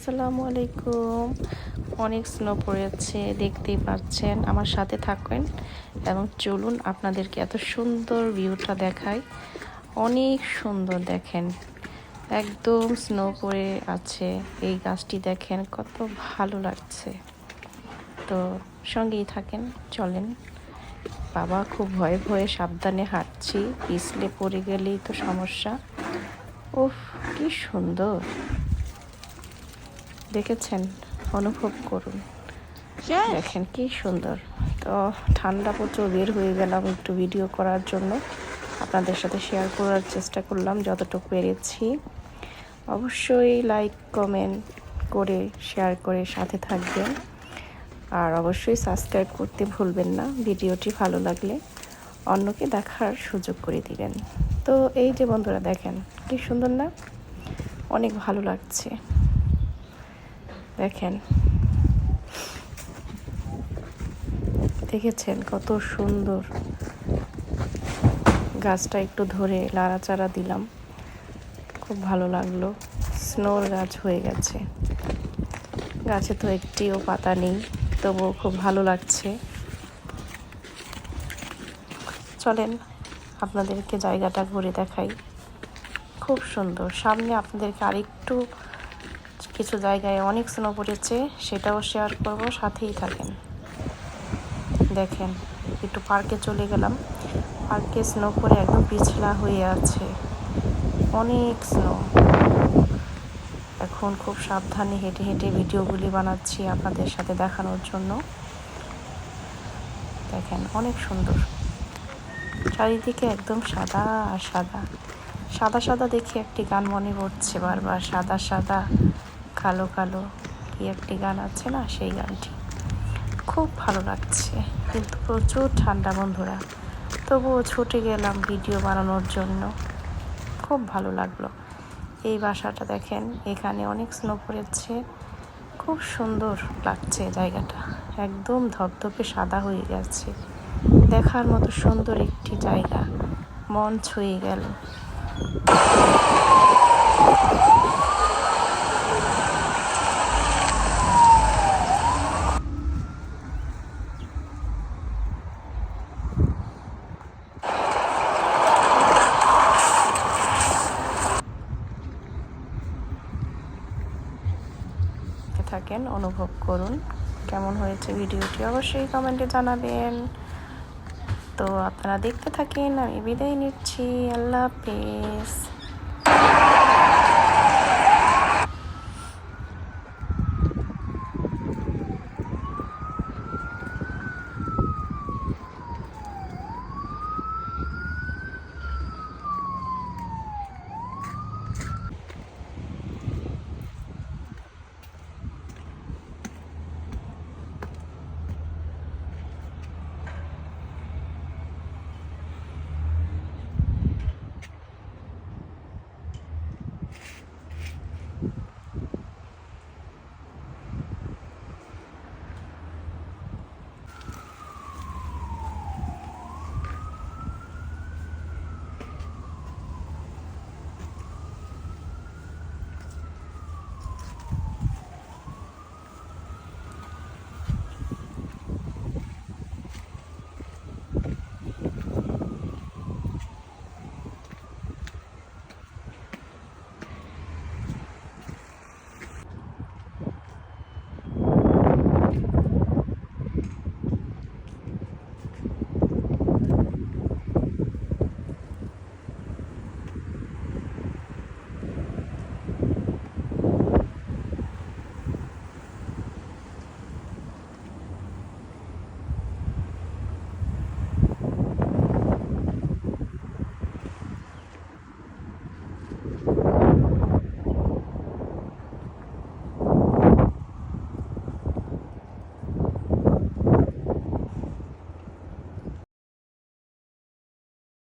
আসসালামু আলাইকুম। অনেক স্নো পড়েছে, দেখতেই পাচ্ছেন। আমার সাথে থাকেন এবং চলুন আপনাদেরকে এত সুন্দর ভিউটা দেখাই। অনেক সুন্দর, দেখেন একদম স্নো পড়ে আছে। এই গাছটি দেখেন কত ভালো লাগছে। তো সঙ্গেই থাকেন, চলেন। বাবা খুব ভয়ে ভয়ে সাবধানে হাঁটছি, পিছলে পড়ে গেলেই তো সমস্যা। উফ, কি সুন্দর দেখেছেন, অনুভব করুন। দেখেন কি সুন্দর। তো ঠান্ডা প্রচুর, বের হয়ে গেলাম একটু ভিডিও করার জন্য, আপনাদের সাথে শেয়ার করার চেষ্টা করলাম যতটুকু পেরেছি। অবশ্যই লাইক কমেন্ট করে শেয়ার করে সাথে থাকবেন, আর অবশ্যই সাবস্ক্রাইব করতে ভুলবেন না। ভিডিওটি ভালো লাগলে অন্যকে দেখার সুযোগ করে দিবেন। তো এই যে বন্ধুরা, দেখেন কি সুন্দর না, অনেক ভালো লাগছে। দেখেন, দেখেছেন কত সুন্দর। গাছটা একটু ধরে নাড়াচাড়া দিলাম, খুব ভালো লাগলো। স্নোর গাছ হয়ে গেছে, গাছে তো একটিও পাতা নেই, তবুও খুব ভালো লাগছে। চলেন আপনাদেরকে জায়গাটা ঘুরে দেখাই, খুব সুন্দর। সামনে আপনাদেরকে আরেকটু কিছু জায়গায় অনেক স্নো পড়েছে, সেটাও শেয়ার করব, সাথেই থাকেন। দেখেন, একটু পার্কে চলে গেলাম। পার্কে স্নো পড়ে একদম পিছলা হয়ে আছে, অনেক স্নো। এখন খুব সাবধানে হেঁটে হেঁটে ভিডিওগুলি বানাচ্ছি আপনাদের সাথে দেখানোর জন্য। দেখেন অনেক সুন্দর, চারিদিকে একদম সাদা আর সাদা। সাদা সাদা দেখে একটি গান মনে পড়ছে বারবার, সাদা সাদা কালো কালো, কি একটি গান আছে না, সেই গানটি। খুব ভালো লাগছে, কিন্তু প্রচুর ঠান্ডা বন্ধুরা। তবুও ছুটে গেলাম ভিডিও বানানোর জন্য, খুব ভালো লাগলো। এই বাসাটা দেখেন, এখানে অনেক স্নো পড়েছে, খুব সুন্দর লাগছে জায়গাটা, একদম ধপধপে সাদা হয়ে গেছে। দেখার মতো সুন্দর একটি জায়গা, মন ছুঁয়ে গেল। থাকেন, অনুভব করুন। কেমন হয়েছে ভিডিওটি অবশ্যই কমেন্টে জানাবেন। তো আপনারা দেখতে থাকেন, আমি বিদায় নিচ্ছি। আল্লাহ হাফেজ।